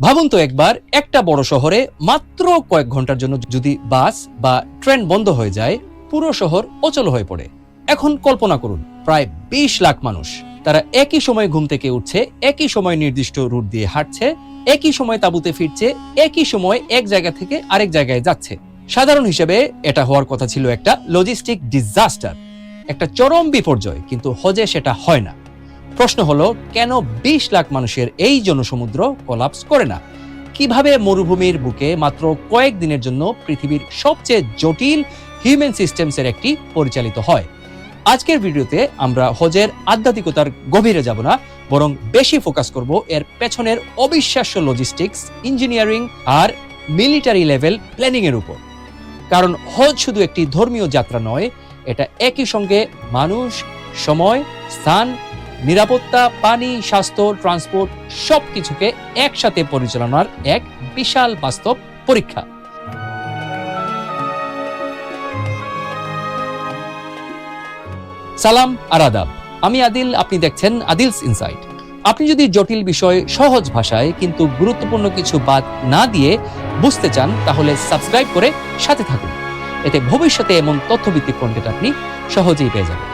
ভাবুন তো একবার, একটা বড় শহরে মাত্র কয়েক ঘন্টার জন্য যদি বাস বা ট্রেন বন্ধ হয়ে যায়, পুরো শহর অচল হয়ে পড়ে। এখন কল্পনা করুন, প্রায় 20 লাখ মানুষ, তারা একই সময় ঘুম থেকে উঠছে, একই সময় নির্দিষ্ট রুট দিয়ে হাঁটছে, একই সময় তাঁবুতে ফিরছে, একই সময় এক জায়গা থেকে আরেক জায়গায় যাচ্ছে। সাধারণ হিসেবে এটা হওয়ার কথা ছিল একটা লজিস্টিক ডিজাস্টার, একটা চরম বিপর্যয়, কিন্তু হজে সেটা হয় না। প্রশ্ন হলো, কেন 20 লাখ মানুষের এই জনসমুদ্র কোলাপস করে না? কিভাবে মরুভূমির বুকে মাত্র কয়েক দিনের জন্য পৃথিবীর সবচেয়ে জটিল হিউম্যান সিস্টেমসের একটি পরিচালিত হয়? আজকের ভিডিওতে আমরা হজের আধ্যাত্মিকতার গভীরে যাব না, বরং বেশি ফোকাস করব এর পেছনের অবিশ্বাস্য লজিস্টিক্স, ইঞ্জিনিয়ারিং আর মিলিটারি লেভেল প্ল্যানিং এর উপর। কারণ হজ শুধু একটি ধর্মীয় যাত্রা নয়, এটা একই সঙ্গে মানুষ, সময়, স্থান, নিরাপত্তা, পানি, স্বাস্থ্য, ট্রান্সপোর্ট সবকিছুকে একসাথে পরিচালনার এক বিশাল বাস্তব পরীক্ষা। সালাম আর আদাব, আমি আদিল, আপনি দেখছেন আদিলস ইনসাইট। আপনি যদি জটিল বিষয় সহজ ভাষায় কিন্তু গুরুত্বপূর্ণ কিছু বাদ না দিয়ে বুঝতে চান, তাহলে সাবস্ক্রাইব করে সাথে থাকুন। এতে ভবিষ্যতে এমন তথ্যভিত্তিক কন্টেন্ট আপনি সহজেই পেয়ে যাবেন।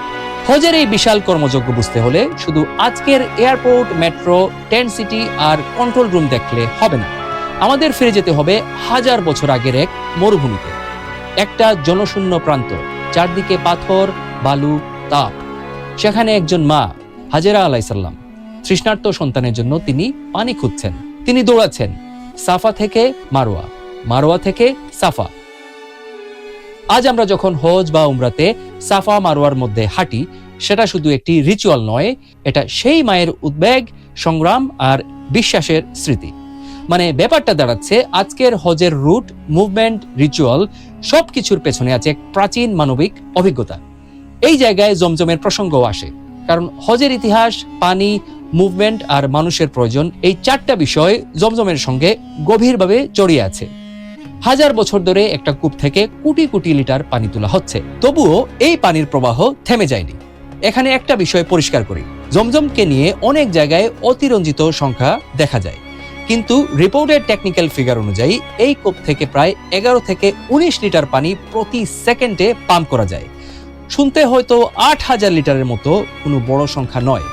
হজের এই বিশাল কর্মযজ্ঞ বুঝতে হলে শুধু আজকের এয়ারপোর্ট, মেট্রো, টেন্ট সিটি আর কন্ট্রোল রুম দেখলে হবে না। আমাদের ফিরে যেতে হবে 1000 বছর আগের এক মরুভূমিতে, একটা জনশূন্য প্রান্ত, চারদিকে পাথর, বালু, তাপ। সেখানে একজন মা, হাজেরা আলাইসাল্লাম, তৃষ্ণার্ত সন্তানের জন্য তিনি পানি খুঁজছেন। তিনি দৌড়াচ্ছেন সাফা থেকে মারোয়া, মারোয়া থেকে সাফা। আজ আমরা যখন হজ বা উমরাতে সাফা মারোয়ার মধ্যে হাঁটি, সেটা শুধু একটি রিচুয়াল নয়, এটা সেই মায়ের উদ্বেগ, সংগ্রাম আর বিশ্বাসের স্মৃতি। মানে ব্যাপারটা দাঁড়াচ্ছে, আজকের হজের রুট, মুভমেন্ট, রিচুয়াল সবকিছুর পেছনে আছে এক প্রাচীন মানবিক অভিজ্ঞতা। এই জায়গায় জমজমের প্রসঙ্গও আসে, কারণ হজের ইতিহাস, পানি, মুভমেন্ট আর মানুষের প্রয়োজন, এই চারটা বিষয় জমজমের সঙ্গে গভীরভাবে জড়িয়ে আছে। 1000 বছর ধরে একটা কূপ থেকে কোটি কোটি লিটার পানি তোলা হচ্ছে, তবুও এই পানির প্রবাহ থেমে যায়নি। এখানে একটা বিষয় পরিষ্কার করি, জমজমকে নিয়ে অনেক জায়গায় অতিরঞ্জিত সংখ্যা দেখা যায়, কিন্তু রিপোর্টেড টেকনিক্যাল ফিগার অনুযায়ী এই কূপ থেকে প্রায় 11 থেকে 19 লিটার পানি প্রতি সেকেন্ডে পাম্প করা যায়। শুনতে হয়তো 8000 লিটারের মতো কোনো বড় সংখ্যা নয়,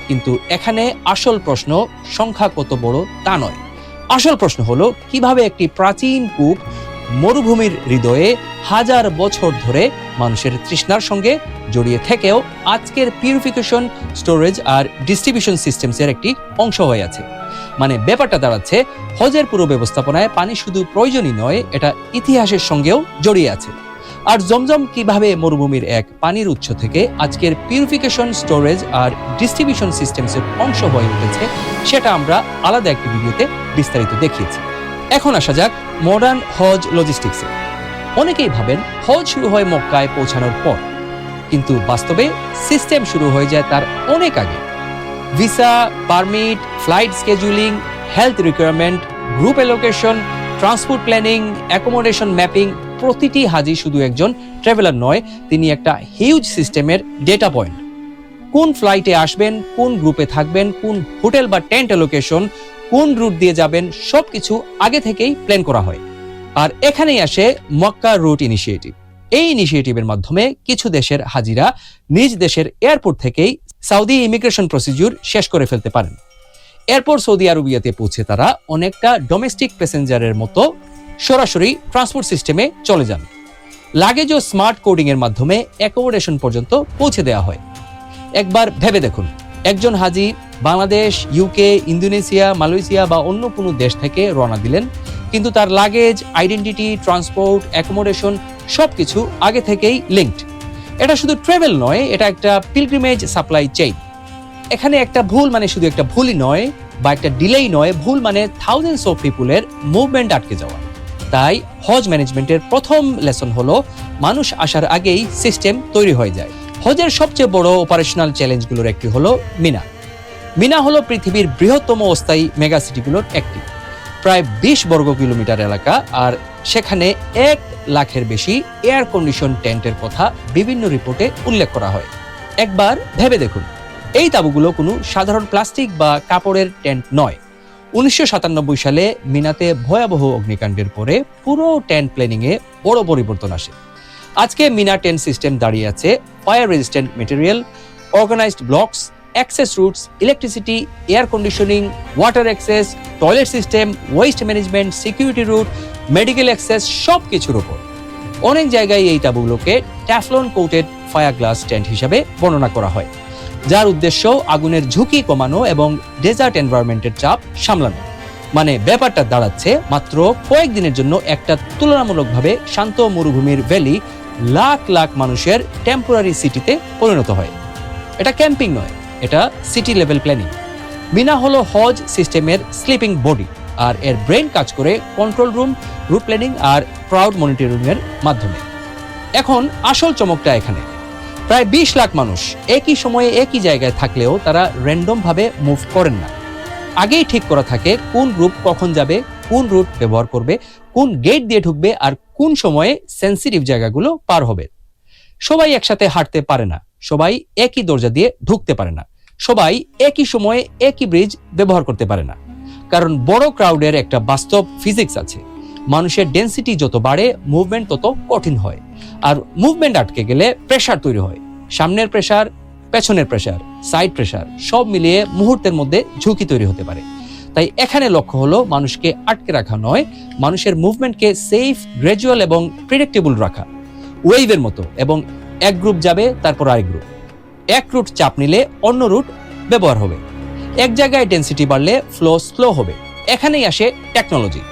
কিন্তু এখানে আসল প্রশ্ন সংখ্যা কত বড় তা নয়। আসল প্রশ্ন হলো, কিভাবে একটি প্রাচীন কূপ মরুভূমির হৃদয়ে 1000 বছর ধরে মানুষের তৃষ্ণার সঙ্গে জড়িয়ে থেকেও আজকের পিউরিফিকেশন, স্টোরেজ আর ডিস্ট্রিবিউশন সিস্টেমসের একটি অংশ হয়ে আছে। মানে ব্যাপারটা দাঁড়াচ্ছে, হজের পুরো ব্যবস্থাপনায় পানি শুধু প্রয়োজনই নয়, এটা ইতিহাসের সঙ্গেও জড়িয়ে আছে। আর জমজম কিভাবে মরুভূমির এক পানির উৎস থেকে আজকের পিউরিফিকেশন, স্টোরেজ আর ডিস্ট্রিবিউশন সিস্টেমসের অংশ হয়ে উঠেছে, সেটা আমরা আলাদা একটি ভিডিওতে বিস্তারিত দেখিয়েছি। এখন আসা যাক মডার্ন হজ লজিস্টিক্সে। অনেকেই ভাবেন হজ শুরু হয় মক্কায় পৌঁছানোর পর, কিন্তু বাস্তবে সিস্টেম শুরু হয়ে যায় তার অনেক আগে। Visa, permit, flight scheduling, health requirement, group allocation, transport planning, accommodation mapping, প্রতিটি হাজি শুধু একজন ট্রাভেলার নয়, তিনি একটা হিউজ সিস্টেমের ডেটা পয়েন্ট। কোন ফ্লাইটে আসবেন, কোন গ্রুপে থাকবেন, কোন হোটেল বা টেন্ট অ্যালোকেশন, কোন রুট দিয়ে যাবেন, সবকিছু আগে থেকেই প্ল্যান করা হয়। আর এখানেই আসে মক্কা রুট ইনিশিয়েটিভ। এই ইনিশিয়েটিভের মাধ্যমে কিছু দেশের হাজিরা নিজ দেশের এয়ারপোর্ট থেকেই সৌদি ইমিগ্রেশন প্রসিডিউর শেষ করে ফেলতে পারেন। এরপর সৌদি আরবিয়াতে পৌঁছে তারা অনেকটা ডোমেস্টিক প্যাসেঞ্জারের মতো সরাসরি ট্রান্সপোর্ট সিস্টেমে চলে যান। লাগেজ ও স্মার্ট কোডিং এর মাধ্যমে অ্যাকোমোডেশন পর্যন্ত পৌঁছে দেওয়া হয়। একবার ভেবে দেখুন, একজন হাজি বাংলাদেশ, ইউকে, ইন্দোনেশিয়া, মালয়েশিয়া বা অন্য কোনো দেশ থেকে রওনা দিলেন, কিন্তু তার লাগেজ, আইডেন্টিটি, ট্রান্সপোর্ট, অ্যাকোমোডেশন সবকিছু আগে থেকেই লিঙ্কড। এটা শুধু ট্রাভেল নয়, এটা একটা পিলগ্রিমেজ সাপ্লাই চেইন। এখানে একটা ভুল মানে শুধু একটা ভুলই নয়, বা একটা ডিলেই নয়, ভুল মানে থাউজেন্ডস অফ পিপুলের মুভমেন্ট আটকে যাওয়া। তাই হজ ম্যানেজমেন্টের প্রথম লেসন হলো, মানুষ আসার আগেই সিস্টেম তৈরি হয়ে যায়। হজের সবচেয়ে বড় অপারেশনাল চ্যালেঞ্জগুলোর একটি হলো মিনা। মিনা হলো পৃথিবীর বৃহত্তম অস্থায়ী মেগা সিটিগুলোর একটি, প্রায় 20 বর্গ কিলোমিটার এলাকা, আর সেখানে 1 লাখের বেশি এয়ার কন্ডিশন টেন্টের কথা বিভিন্ন রিপোর্টে উল্লেখ করা হয়। একবার ভেবে দেখুন, এই তাঁবুগুলো কোনো সাধারণ প্লাস্টিক বা কাপড়ের টেন্ট নয়, 1997 সালে মিনাতে ভয়াবহ অগ্নিকাণ্ডের পরে পুরো টেন্ট প্ল্যানিং এ বড় পরিবর্তন আসে। আজকে মিনা টেন্ট সিস্টেম দাঁড়িয়ে আছে fire resistant material, organised blocks, access routes, electricity, air conditioning, water access, toilet system, waste management, security route, medical access সব কিছুর উপর। অনেক জায়গায় এই তাঁবুগুলোকে Teflon coated fire glass tent হিসাবে বর্ণনা করা হয়, যার উদ্দেশ্য আগুনের ঝুঁকি কমানো এবং ডেজার্ট এনভায়রনমেন্টের চাপ সামলানো। মানে ব্যাপারটা দাঁড়াচ্ছে মাত্র কয়েকদিনের জন্য একটা তুলনামূলকভাবে শান্ত মরুভূমির ভ্যালি লাখ লাখ মানুষের টেম্পোরারি সিটিতে পরিণত হয়। এটা ক্যাম্পিং নয়, এটা সিটি লেভেল প্ল্যানিং। মিনা হলো হজ সিস্টেমের স্লিপিং বডি, আর এর ব্রেন কাজ করে কন্ট্রোল রুম, রুট প্ল্যানিং আর ক্রাউড মনিটরিং এর মাধ্যমে। এখন আসল চমকটা এখানে। প্রায় 20 লাখ মানুষ একই সময়ে একই জায়গায় থাকলেও তারা র্যান্ডম ভাবে মুভ করেন না। আগেই ঠিক করা থাকে কোন গ্রুপ কখন যাবে, কোন রুট ব্যবহার করবে, কোন গেট দিয়ে ঢুকবে আর কোন সময়ে সেন্সিটিভ জায়গাগুলো পার হবে। সবাই একসাথে হাঁটতে পারে না, সবাই একই দরজা দিয়ে ঢুকতে পারে না, সবাই একই সময়ে একই ব্রিজ ব্যবহার করতে পারে না। কারণ বড় ক্রাউডের একটা বাস্তব ফিজিক্স আছে। মানুষের ডেন্সিটি যত বাড়ে মুভমেন্ট তত কঠিন হয়, আর মুভমেন্ট আটকে গেলে প্রেসার তৈরি হয়। সামনের প্রেসার, পেছনের প্রেসার, সাইড প্রেসার সব মিলিয়ে মুহূর্তের মধ্যে ঝুঁকি তৈরি হতে পারে। তাই এখানে লক্ষ্য হলো মানুষকে আটকে রাখা নয়, মানুষের মুভমেন্টকে সেফ, গ্র্যাজুয়াল এবং প্রেডিক্টেবল রাখা, ওয়েভের মতো। এবং এক গ্রুপ যাবে, তারপর আরেক গ্রুপ। এক রুট চাপ নিলে অন্য রুট ব্যবহার হবে। এক জায়গায় ডেন্সিটি বাড়লে ফ্লো স্লো হবে। এখানেই আসে টেকনোলজি।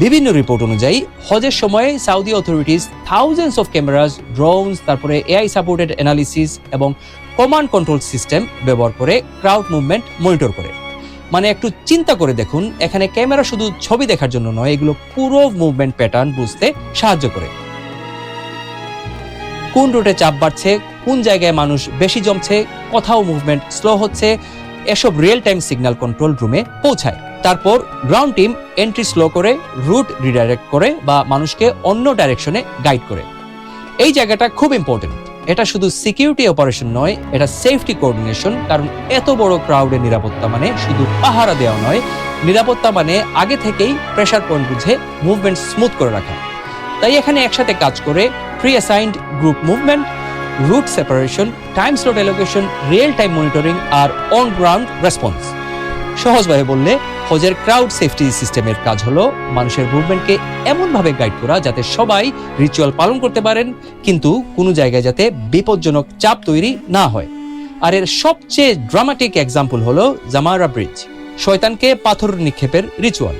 বিভিন্ন রিপোর্ট অনুযায়ী হজের সময় Saudi authorities thousands of cameras, drones, তারপরে এআই সাপোর্টেড অ্যানালিসিস এবং কমান্ড কন্ট্রোল সিস্টেম ব্যবহার করে ক্রাউড মুভমেন্ট মনিটর করে। মানে একটু চিন্তা করে দেখুন, এখানে ক্যামেরা শুধু ছবি দেখার জন্য নয়, এগুলো পুরো মুভমেন্ট প্যাটার্ন বুঝতে সাহায্য করে। কোন রুটে চাপ বাড়ছে, কোন জায়গায় মানুষ বেশি জমছে, কোথাও মুভমেন্ট স্লো হচ্ছে, এসব রিয়েল টাইম সিগন্যাল কন্ট্রোল রুমে পৌঁছায়। তারপর গ্রাউন্ড টিম এন্ট্রি স্লো করে রুট রিডাইরেক্ট করে বা মানুষকে অন্য ডাইরেকশনে গাইড করে। এই জায়গাটা খুব ইম্পর্টেন্ট। এটা শুধু সিকিউরিটি অপারেশন নয়, এটা সেফটি কোঅর্ডিনেশন। কারণ এত বড় ক্রাউডের নিরাপত্তা মানে শুধু পাহারা দেওয়া নয়, নিরাপত্তা মানে আগে থেকেই প্রেসার পয়েন্ট বুঝে মুভমেন্ট স্মুথ করে রাখা। তাই এখানে একসাথে কাজ করে pre assigned group movement, route separation, time slot allocation, real time monitoring আর অন গ্রাউন্ড রেসপন্স। সহজভাবে বললে হজের ক্রাউড সেফটি সিস্টেমের কাজ হলো মানুষের মুভমেন্টকে এমনভাবে গাইড করা যাতে সবাই রিচুয়াল পালন করতে পারেন, কিন্তু কোনো জায়গায় যাতে বিপজ্জনক চাপ তৈরি না হয়। আর এর সবচেয়ে ড্রামাটিক এক্সাম্পল হলো জামারা ব্রিজ, শয়তানকে পাথর নিক্ষেপের রিচুয়াল।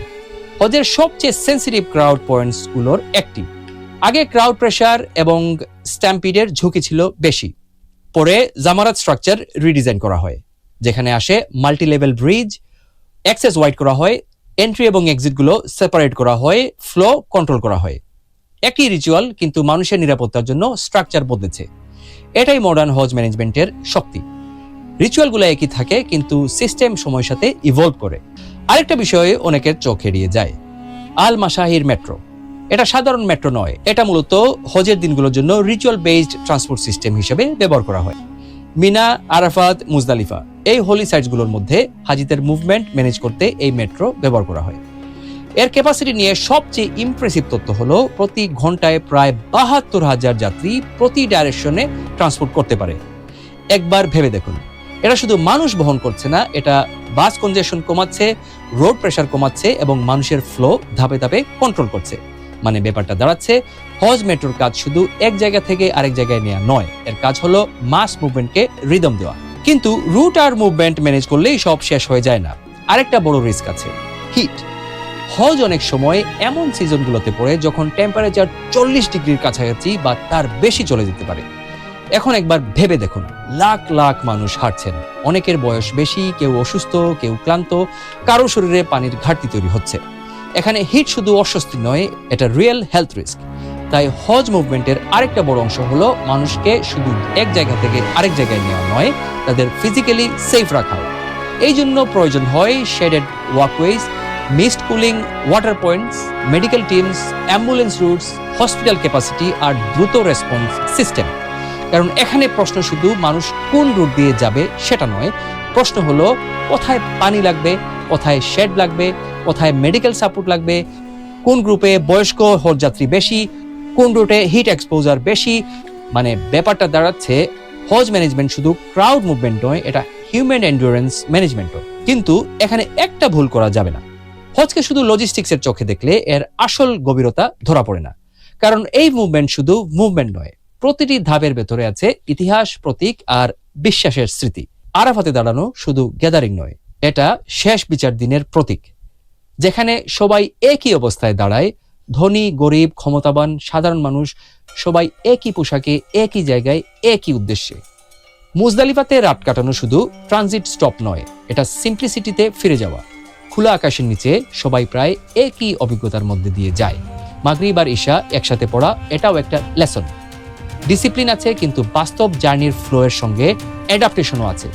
হজের সবচেয়ে সেন্সিটিভ ক্রাউড পয়েন্টস গুলোর একটি। আগে ক্রাউড প্রেসার এবং স্ট্যাম্পিডের ঝুঁকি ছিল বেশি। পরে জামারাত স্ট্রাকচার রিডিজাইন করা হয়, যেখানে আসে multi level bridge, access wide করা হয়, এন্ট্রি এবং এক্সিট গুলো সেপারেট করা হয়, ফ্লো কন্ট্রোল করা হয়। একই রিচুয়াল, কিন্তু মানুষের নিরাপত্তার জন্য স্ট্রাকচার বদলেছে। এটাই মডার্ন হজ ম্যানেজমেন্টের শক্তি। রিচুয়ালগুলো একই থাকে, কিন্তু সিস্টেম সময়ের সাথে ইভলভ করে। আরেকটা বিষয়ে অনেকের চোখ এড়িয়ে যায়, আল মাশাহির মেট্রো। এটা সাধারণ মেট্রো নয়, এটা মূলত হজের দিনগুলোর জন্য রিচুয়াল বেসড ট্রান্সপোর্ট সিস্টেম হিসেবে ব্যবহার করা হয়। মিনা, আরাফাত, মুজদালিফা এই হোলি সাইটসগুলোর মধ্যে হাজিদের মুভমেন্ট ম্যানেজ করতে এই মেট্রো ব্যবহার করা হয়। এর ক্যাপাসিটি নিয়ে সবচেয়ে ইমপ্রেসিভ তথ্য হলো প্রতি ঘন্টায় প্রায় ৭২,০০০ যাত্রী প্রতি ডাইরেকশনে ট্রান্সপোর্ট করতে পারে। একবার ভেবে দেখুন, এটা শুধু মানুষ বহন করছে না, এটা বাস কনজেশন কমাচ্ছে, রোড প্রেসার কমাচ্ছে এবং মানুষের ফ্লো ধাপে ধাপে কন্ট্রোল করছে। মানে ব্যাপারটা দাঁড়াচ্ছে, হজ মেট্রোর কাজ শুধু এক জায়গা থেকে আরেক জায়গায় নেওয়া নয়, এর কাজ হলো মাস মুভমেন্টকে রিদম দেওয়া। কিন্তু রুট আর মুভমেন্ট ম্যানেজ করলেই সব শেষ হয়ে যায় না। আরেকটা বড় রিস্ক আছে, হিট। হজ অনেক সময় এমন সিজনগুলোতে পড়ে যখন টেম্পারেচার 40 ডিগ্রির কাছাকাছি বা তার বেশি চলে যেতে পারে। এখন একবার ভেবে দেখুন, লাখ লাখ মানুষ হাঁটছেন, অনেকের বয়স বেশি, কেউ অসুস্থ, কেউ ক্লান্ত, কারো শরীরে পানির ঘাটতি তৈরি হচ্ছে। এখানে হিট শুধু অস্বস্তি নয়, এটা রিয়েল হেলথ রিস্ক। তাই হজ মুভমেন্টের আরেকটা বড় অংশ হলো মানুষকে শুধু এক জায়গা থেকে আরেক জায়গায় নেওয়া নয়, তাদের ফিজিক্যালি সেফ রাখাও। এই জন্য প্রয়োজন হয় shaded walkways, mist cooling, water points, medical teams, ambulance routes, hospital capacity আর দ্রুত রেসপন্স সিস্টেম। কারণ এখানে প্রশ্ন শুধু মানুষ কোন রুট দিয়ে যাবে সেটা নয়, প্রশ্ন হলো কোথায় পানি লাগবে, কোথায় শেড লাগবে, কোথায় মেডিকেল সাপোর্ট লাগবে, কোন গ্রুপে বয়স্ক হজ যাত্রী বেশি, কোন রুটে হিট এক্সপোজার বেশি। মানে ব্যাপারটা দাঁড়াচ্ছে হজ ম্যানেজমেন্ট শুধু ক্রাউড মুভমেন্ট নয়, এটা হিউম্যান এন্ডুরেন্স ম্যানেজমেন্টও। কিন্তু এখানে একটা ভুল করা যাবে না, হজকে শুধু লজিস্টিক্সের চোখে দেখলে এর আসল গভীরতা ধরা পড়ে না। কারণ এই মুভমেন্ট শুধু মুভমেন্ট নয়, প্রতিটি ধাপের ভেতরে আছে ইতিহাস, প্রতীক আর বিশ্বাসের স্মৃতি। আরাফাতে দাঁড়ানো শুধু গ্যাদারিং নয়, এটা শেষ বিচার দিনের প্রতীক, যেখানে সবাই একই অবস্থায় দাঁড়ায়, ধনী গরিব ক্ষমতাবান সাধারণ মানুষ সবাই একই পোশাকে একই জায়গায় একই উদ্দেশ্যে। মুজদালিফাতে রাত কাটানো শুধু ট্রানজিট স্টপ নয়, এটা সিম্পলিসিটিতে ফিরে যাওয়া। খোলা আকাশের নিচে সবাই প্রায় একই অভিজ্ঞতার মধ্যে দিয়ে যায়। মাগরিব আর ঈশা একসাথে পড়া, এটাও একটা লেসন। ডিসিপ্লিন আছে, কিন্তু বাস্তব জার্নির ফ্লো এর সঙ্গে অ্যাডাপ্টেশনও আছে।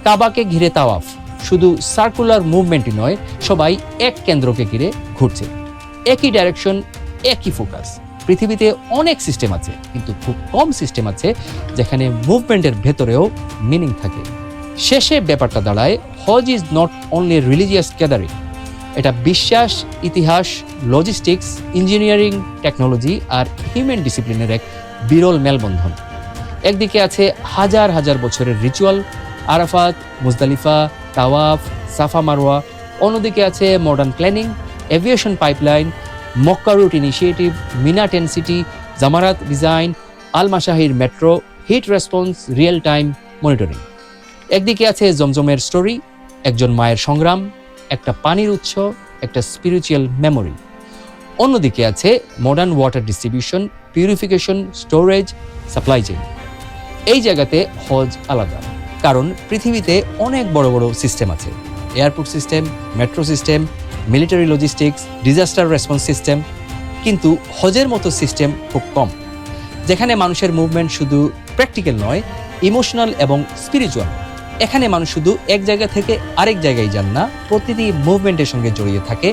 কাবাকে ঘিরে তাওয়াফ শুধু সার্কুলার মুভমেন্টই নয়, সবাই এক কেন্দ্রকে ঘিরে ঘুরছে, একই ডাইরেকশন, একই ফোকাস। পৃথিবীতে অনেক সিস্টেম আছে, কিন্তু খুব কম সিস্টেম আছে যেখানে মুভমেন্টের ভেতরেও মিনিং থাকে। শেষে ব্যাপারটা দাঁড়ায়, Hajj is not only religious gathering, এটা বিশ্বাস, ইতিহাস, লজিস্টিক্স, ইঞ্জিনিয়ারিং, টেকনোলজি আর হিউম্যান ডিসিপ্লিনের এক বিরল মেলবন্ধন। একদিকে আছে হাজার হাজার বছরের রিচুয়াল, আরাফাত, মুজদালিফা, তাওয়াফ, সাফা মারওয়া। অন্যদিকে আছে modern planning, aviation pipeline, Makkah route initiative, Mina tent city, Jamarat design, Al Mashaer metro, heat response, real time monitoring. একদিকে আছে জমজমের স্টোরি, একজন মায়ের সংগ্রাম, একটা পানির উৎস, একটা স্পিরিচুয়াল মেমোরি। অন্যদিকে আছে modern water distribution, purification, storage, supply chain. এই জায়গাতে হজ আলাদা, কারণ পৃথিবীতে অনেক বড় বড় সিস্টেম আছে, airport system, metro system, military logistics, disaster response system. কিন্তু হজের মতো সিস্টেম খুব কম, যেখানে মানুষের মুভমেন্ট শুধু প্র্যাকটিক্যাল নয়, ইমোশনাল এবং স্পিরিচুয়াল। এখানে মানুষ শুধু এক জায়গা থেকে আরেক জায়গায় যান না, প্রতিটি মুভমেন্টের সঙ্গে জড়িয়ে থাকে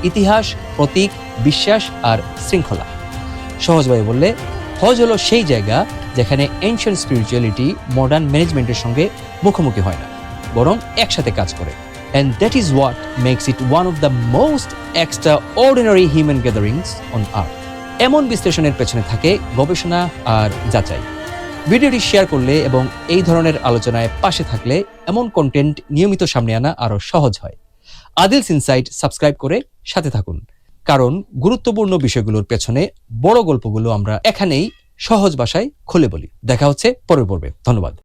ইতিহাস, প্রতীক, বিশ্বাস আর শৃঙ্খলা। সহজভাবে বললে, হজ হলো সেই জায়গা যেখানে এনশিয়েন্ট স্পিরিচুয়ালিটি মডার্ন ম্যানেজমেন্টের সঙ্গে মুখোমুখি হয় না, বরং একসাথে কাজ করে। And that is what makes it one of the most extraordinary human gatherings on earth. এমন বিশ্লেষণের পেছনে থাকে গবেষণা আর যাচাই। ভিডিওটি শেয়ার করলে এবং এই ধরনের আলোচনায় পাশে থাকলে এমন কন্টেন্ট নিয়মিত সামনে আনা আরো সহজ হয়। আদিলস ইনসাইট সাবস্ক্রাইব করে সাথে থাকুন, কারণ গুরুত্বপূর্ণ বিষয়গুলোর পেছনে বড় গল্পগুলো আমরা এখানেই সহজ ভাষায় খুলে বলি। দেখা হচ্ছে পরের পর্বে। ধন্যবাদ।